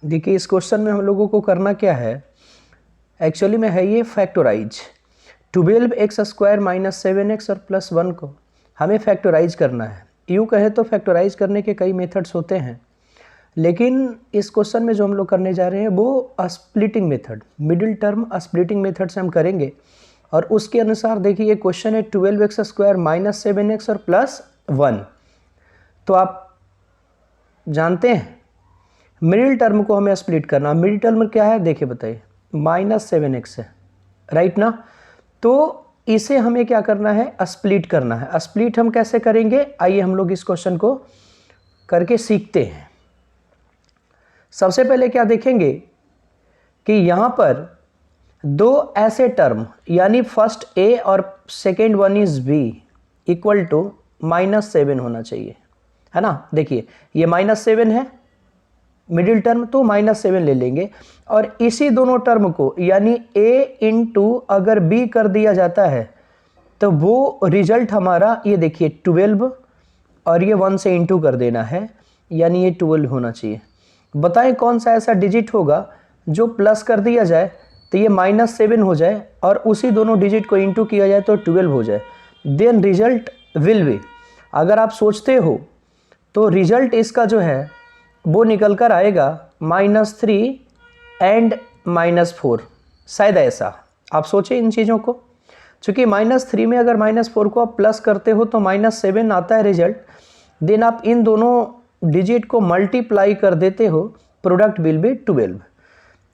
देखिए इस क्वेश्चन में हम लोगों को करना क्या है, एक्चुअली में है ये फैक्टराइज 12x² माइनस 7x और प्लस 1 को हमें फैक्टराइज करना है। यूँ कहे तो फैक्टराइज करने के कई मेथड्स होते हैं, लेकिन इस क्वेश्चन में जो हम लोग करने जा रहे हैं वो splitting method, middle term splitting method से हम करेंगे। और उसके अनुसार देखिए ये क्वेश्चन है 12x² माइनस 7x और प्लस 1। तो आप जानते हैं मिडिल टर्म को हमें स्प्लिट करना। मिडिल टर्म क्या है देखिए बताइए, -7x है, राइट ना। तो इसे हमें क्या करना है, स्प्लिट करना है। स्प्लिट हम कैसे करेंगे, आइए हम लोग इस क्वेश्चन को करके सीखते हैं। सबसे पहले क्या देखेंगे कि यहाँ पर दो ऐसे टर्म यानी फर्स्ट a और second one is b equal to -7 होना चाहिए, है ना। देखिए ये -7 है मिडिल टर्म, तो -7 ले लेंगे। और इसी दोनों टर्म को यानी a इंटू अगर b कर दिया जाता है तो वो रिजल्ट हमारा ये देखिए 12 और ये 1 से इंटू कर देना है, यानी ये 12 होना चाहिए। बताएं कौन सा ऐसा डिजिट होगा जो प्लस कर दिया जाए तो ये -7 हो जाए और उसी दोनों डिजिट को इंटू किया जाए तो 12 हो जाए। देन रिजल्ट विल बी, अगर आप सोचते हो तो रिजल्ट इसका जो है वो निकल कर आएगा -3 एंड -4। शायद ऐसा आप सोचें इन चीज़ों को, चूँकि -3 में अगर -4 को आप प्लस करते हो तो -7 आता है रिजल्ट। देन आप इन दोनों डिजिट को मल्टीप्लाई कर देते हो, प्रोडक्ट विल बी 12।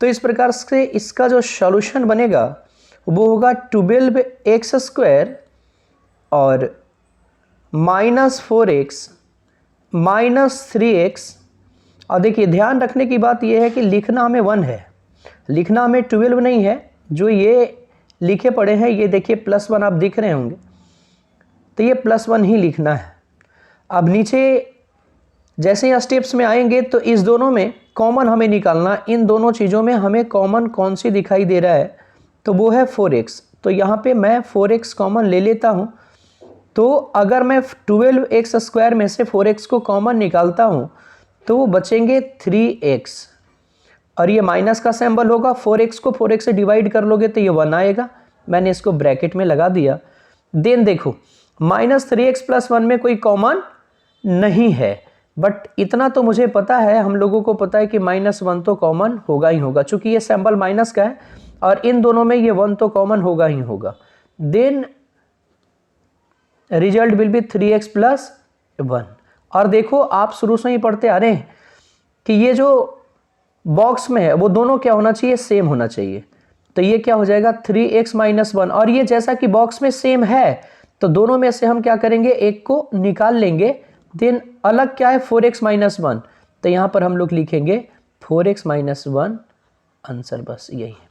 तो इस प्रकार से इसका जो सॉल्यूशन बनेगा वो होगा 12x² और -4x -3x। और देखिए ध्यान रखने की बात यह है कि लिखना हमें 1 है, लिखना हमें 12 नहीं है। जो ये लिखे पड़े हैं ये देखिए +1 आप दिख रहे होंगे, तो ये +1 ही लिखना है। अब नीचे जैसे ही स्टेप्स में आएंगे तो इस दोनों में कॉमन हमें निकालना। इन दोनों चीज़ों में हमें कॉमन कौन सी दिखाई दे रहा है, तो वो है 4x। तो यहाँ पे मैं 4x कॉमन ले लेता हूँ। तो अगर मैं 12x² में से 4x को कॉमन निकालता हूँ तो वो बचेंगे 3x और ये माइनस का सिंबल होगा। 4x को 4x से डिवाइड कर लोगे तो ये 1 आएगा, मैंने इसको ब्रैकेट में लगा दिया। देन देखो -3x + 1 में कोई कॉमन नहीं है, बट इतना तो मुझे पता है, हम लोगों को पता है कि -1 तो कॉमन होगा ही होगा, चूंकि ये सिंबल माइनस का है और इन दोनों में ये 1 तो कॉमन होगा ही होगा। Then result will be 3x + 1। और देखो आप शुरू से ही पढ़ते आ रहे हैं कि ये जो बॉक्स में है वो दोनों क्या होना चाहिए, सेम होना चाहिए। तो ये क्या हो जाएगा 3x - 1। और ये जैसा कि बॉक्स में सेम है तो दोनों में से हम क्या करेंगे, एक को निकाल लेंगे। देन अलग क्या है 4x - 1, तो यहाँ पर हम लोग लिखेंगे 4x - 1 आंसर, बस यही है।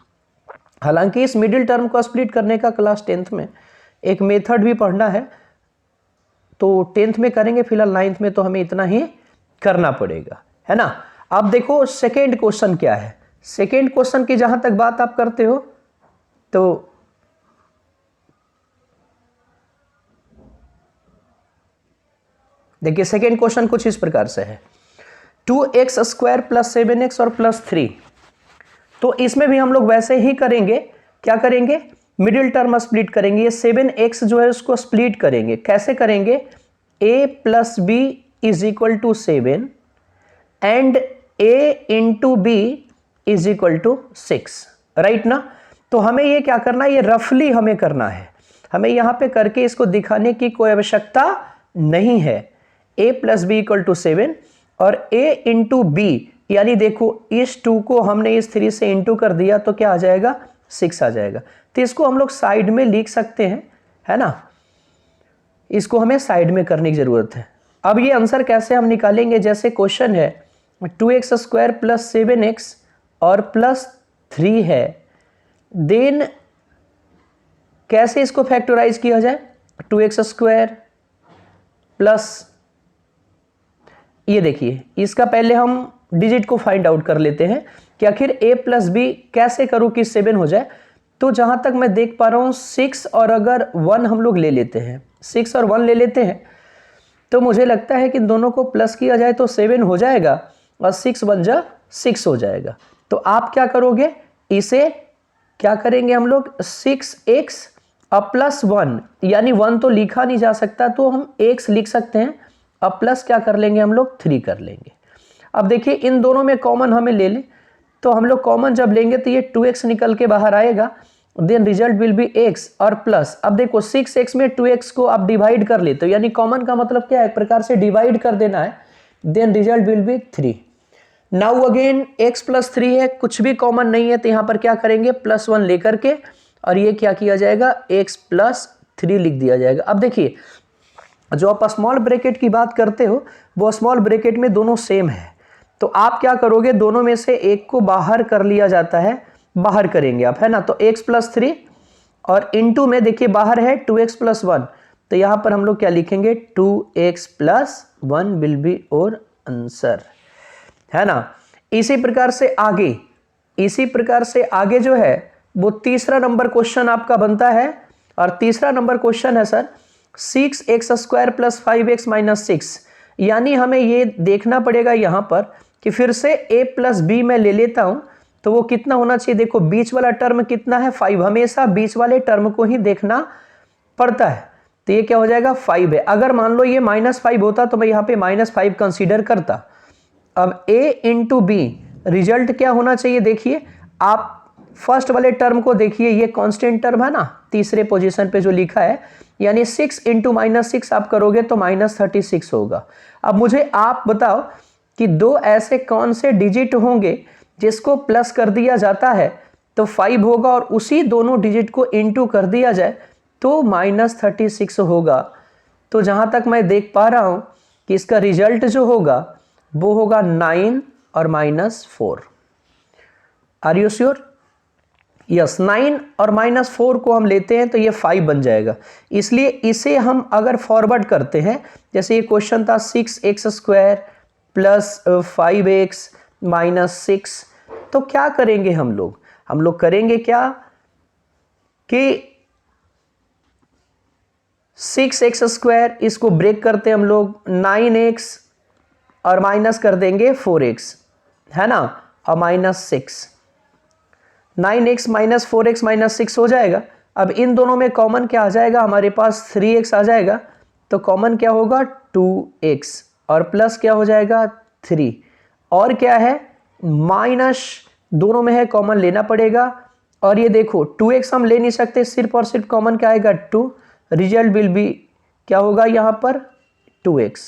हालांकि इस मिडिल टर्म को स्प्लिट करने का क्लास 10th में एक मेथड भी पढ़ना है, तो 10th में करेंगे, फिलहाल 9th में तो हमें इतना ही करना पड़ेगा, है ना। अब देखो सेकेंड क्वेश्चन क्या है। सेकेंड क्वेश्चन की जहां तक बात आप करते हो तो देखिए सेकेंड क्वेश्चन कुछ इस प्रकार से है, 2x² + 7x और +3। तो इसमें भी हम लोग वैसे ही करेंगे, क्या करेंगे, मिडिल टर्म स्प्लिट करेंगे। ये 7x जो है उसको स्प्लिट करेंगे। कैसे करेंगे, a + b = 7 and a into b = 6, right ना। तो हमें ये क्या करना है, ये रफली हमें करना है, हमें यहाँ पे करके इसको दिखाने की कोई आवश्यकता नहीं है। a + b = 7 और a इंटू b, यानी देखो इस 2 को हमने इस 3 से इंटू कर दिया तो क्या आ जाएगा, 6 आ जाएगा। तो इसको हम लोग साइड में लिख सकते हैं, है ना। इसको हमें साइड में करने की जरूरत है। अब ये आंसर कैसे हम निकालेंगे, जैसे क्वेश्चन है 2x² + 7x और +3 है। देन कैसे इसको फैक्टराइज किया जाए, 2x² प्लस, ये देखिए इसका पहले हम डिजिट को फाइंड आउट कर लेते हैं कि आखिर a + b कैसे करूं कि 7 हो जाए। तो जहां तक मैं देख पा रहा हूं 6 और अगर 1 हम लोग ले लेते हैं, 6 और 1 ले लेते हैं, तो मुझे लगता है कि दोनों को प्लस किया जाए तो 7 हो जाएगा और 6 बन जा 6 हो जाएगा। तो आप क्या करोगे, इसे क्या करेंगे हम लोग, 6x अब प्लस 1, यानी 1 तो लिखा नहीं जा सकता तो हम x लिख सकते हैं, अब प्लस क्या कर लेंगे हम लोग 3 कर लेंगे। अब देखिए इन दोनों में कॉमन हमें ले लें, तो हम लोग कॉमन जब लेंगे तो ये 2x निकल के बाहर आएगा, then result will be x और प्लस, अब देखो 6x में 2x को आप डिवाइड कर लेते हो, यानी कॉमन का मतलब क्या है, एक प्रकार से डिवाइड कर देना है, then result will be 3। Now again x plus 3 है, कुछ भी कॉमन नहीं है तो यहाँ पर क्या करेंगे प्लस 1 लेकर के, और ये क्या किया जाएगा x प्लस 3 लिख दिया जाएगा। अब देखिए जो आप स्मॉल ब्रैकेट की बात करते हो वो स्मॉल ब्रैकेट में दोनों सेम है, तो आप क्या करोगे, दोनों में से एक को बाहर कर लिया जाता है, बाहर करेंगे आप, है ना। तो x प्लस 3 और इनटू में देखिए बाहर है 2x प्लस 1, तो यहां पर हम लोग क्या लिखेंगे 2x प्लस 1 विल बी और आंसर, है ना। इसी प्रकार से आगे जो है वो तीसरा नंबर क्वेश्चन आपका बनता है, और तीसरा नंबर क्वेश्चन है sir 6x² plus 5x minus 6, यानी हमें ये देखना पड़ेगा यहाँ पर कि फिर से a प्लस बी में ले लेता हूं तो वो कितना होना चाहिए, देखो बीच वाला टर्म कितना है 5, हमेशा बीच वाले टर्म को ही देखना पड़ता है, तो ये क्या हो जाएगा 5 है। अगर मान लो ये -5 होता तो मैं यहाँ पे -5 कंसीडर करता। अब a इंटू बी रिजल्ट क्या होना चाहिए, देखिए आप फर्स्ट वाले टर्म को देखिए, ये कांस्टेंट टर्म है ना तीसरे पोजीशन पे जो लिखा है, यानी 6 इंटू -6 आप करोगे तो -36 होगा। अब मुझे आप बताओ कि दो ऐसे कौन से डिजिट होंगे जिसको प्लस कर दिया जाता है तो 5 होगा, और उसी दोनों डिजिट को इंटू कर दिया जाए तो -36 होगा। तो जहां तक मैं देख पा रहा हूं कि इसका रिजल्ट जो होगा वो होगा 9 और -4। Are you sure? यस, 9 और -4 को हम लेते हैं तो ये 5 बन जाएगा, इसलिए इसे हम अगर फॉरवर्ड करते हैं, जैसे ये क्वेश्चन था 6x² प्लस 5x माइनस 6, तो क्या करेंगे हम लोग करेंगे क्या कि 6x² इसको ब्रेक करते हैं हम लोग, 9x और माइनस कर देंगे 4x, है ना, और -6, 9x माइनस 4x माइनस 6 हो जाएगा। अब इन दोनों में कॉमन क्या आ जाएगा, हमारे पास 3x आ जाएगा, तो कॉमन क्या होगा 2x, और प्लस क्या हो जाएगा 3, और क्या है माइनस, दोनों में है कॉमन लेना पड़ेगा, और ये देखो 2x हम ले नहीं सकते, सिर्फ और सिर्फ कॉमन क्या आएगा 2, रिजल्ट विल बी क्या होगा यहाँ पर 2x,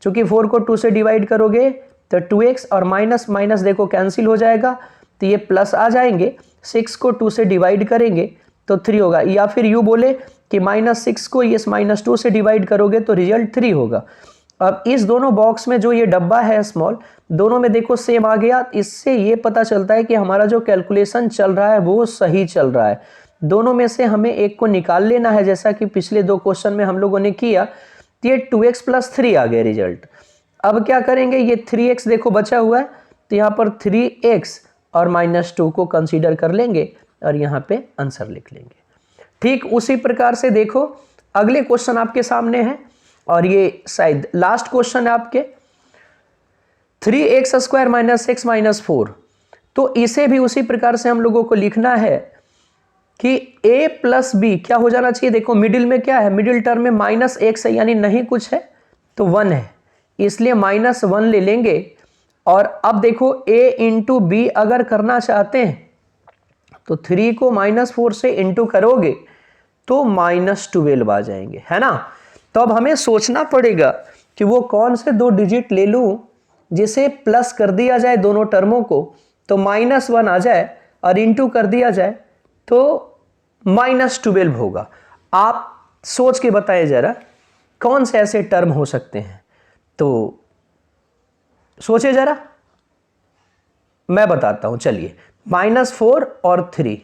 चूंकि 4 को 2 से डिवाइड करोगे तो 2x और माइनस माइनस देखो कैंसिल हो जाएगा, तो ये प्लस आ जाएंगे, 6 को 2 से डिवाइड करेंगे तो 3 होगा, या फिर यू बोले कि -6 को ये -2 से डिवाइड करोगे तो रिजल्ट 3 होगा। अब इस दोनों बॉक्स में जो ये डब्बा है स्मॉल, दोनों में देखो सेम आ गया, इससे ये पता चलता है कि हमारा जो कैलकुलेशन चल रहा है वो सही चल रहा है। दोनों में से हमें एक को निकाल लेना है, जैसा कि पिछले दो क्वेश्चन में हम लोगों ने किया, तो ये 2x प्लस 3 आ गया रिजल्ट। अब क्या करेंगे, ये 3x देखो बचा हुआ है, तो यहाँ पर 3x और -2 को कंसीडर कर लेंगे और यहाँ पे आंसर लिख लेंगे। ठीक उसी प्रकार से देखो अगले क्वेश्चन आपके सामने है, और ये शायद लास्ट क्वेश्चन है आपके, 3x² माइनस 6 माइनस 4, तो इसे भी उसी प्रकार से हम लोगों को लिखना है कि a प्लस बी क्या हो जाना चाहिए, देखो मिडिल में क्या है, मिडिल टर्म में -x है, यानी नहीं कुछ है तो 1 है, इसलिए -1 ले लेंगे, और अब देखो a इंटू बी अगर करना चाहते हैं तो 3 को -4 से इंटू करोगे तो -12 आ जाएंगे, है ना। तो अब हमें सोचना पड़ेगा कि वो कौन से दो डिजिट ले लूं जिसे प्लस कर दिया जाए दोनों टर्मों को तो -1 आ जाए, और इंटू कर दिया जाए तो -12 होगा। आप सोच के बताएं जरा कौन से ऐसे टर्म हो सकते हैं, तो सोचे जरा, मैं बताता हूं, चलिए -4 और 3,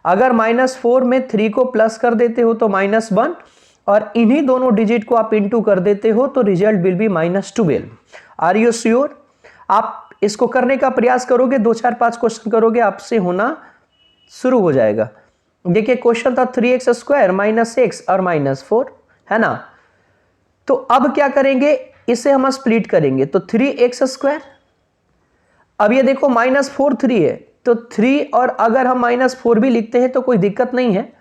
अगर -4 में 3 को प्लस कर देते हो तो -1, और इन्हीं दोनों डिजिट को आप इंटू कर देते हो तो result will be -12। Are you sure? आप इसको करने का प्रयास करोगे, 2 4 5 क्वेश्चन करोगे, आपसे होना शुरू हो जाएगा। देखिए क्वेश्चन था 3x² माइनस 6 और -4, है ना। तो अब क्या करेंगे, इसे हम स्प्लिट करेंगे, तो 3x², अब ये देखो -4 3 है, तो 3 और अगर हम -4 भी लिखते हैं तो कोई दिक्कत नहीं है।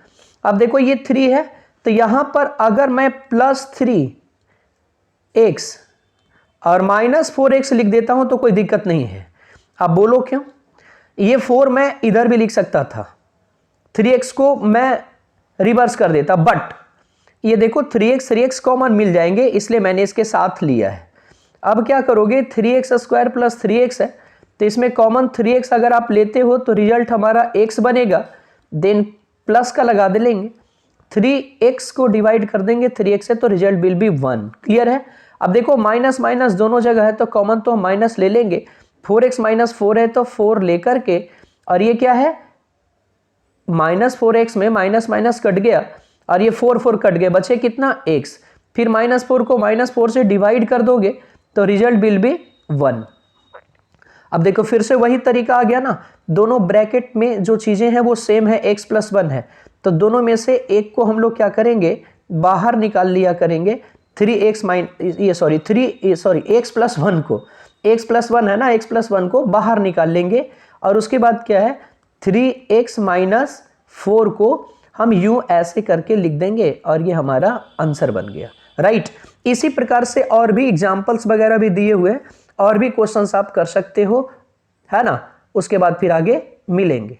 अब देखो ये 3 है, तो यहां पर अगर मैं +3x और -4x लिख देता हूं तो कोई दिक्कत नहीं है। अब बोलो क्यों? ये 4 मैं इधर भी लिख सकता था, 3x को मैं रिवर्स कर देता, बट ये देखो 3x कॉमन मिल जाएंगे, इसलिए मैंने इसके साथ लिया है। अब क्या करोगे, 3x² + 3x है, तो इसमें कॉमन 3x अगर आप लेते हो तो रिजल्ट हमारा x बनेगा, देन प्लस का लगा देंगे, 3x को डिवाइड कर देंगे 3x से, तो रिजल्ट विल बी 1। क्लियर है? अब देखो माइनस माइनस दोनों जगह है, तो कॉमन तो हम माइनस ले लेंगे, 4x - 4 है तो 4 लेकर के, और ये क्या है, -4x में माइनस माइनस कट गया और ये 4 4 कट गए, बचे कितना, x। फिर -4 को -4 से डिवाइड कर दोगे तो रिजल्ट विल बी 1। अब देखो फिर से वही तरीका आ गया ना, दोनों ब्रैकेट में जो चीजें हैं वो सेम है, x + 1 है, तो दोनों में से एक को हम लोग क्या करेंगे, बाहर निकाल लिया करेंगे, x + 1 को, x + 1 है ना, x + 1 को बाहर निकाल लेंगे, और उसके बाद क्या है, 3x - 4 को हम यूं ऐसे करके लिख देंगे और ये हमारा आंसर बन गया, राइट। इसी प्रकार से और भी एग्जांपल्स वगैरह भी दिए हुए हैं, और भी क्वेश्चंस आप कर सकते हो, है ना। उसके बाद फिर आगे मिलेंगे।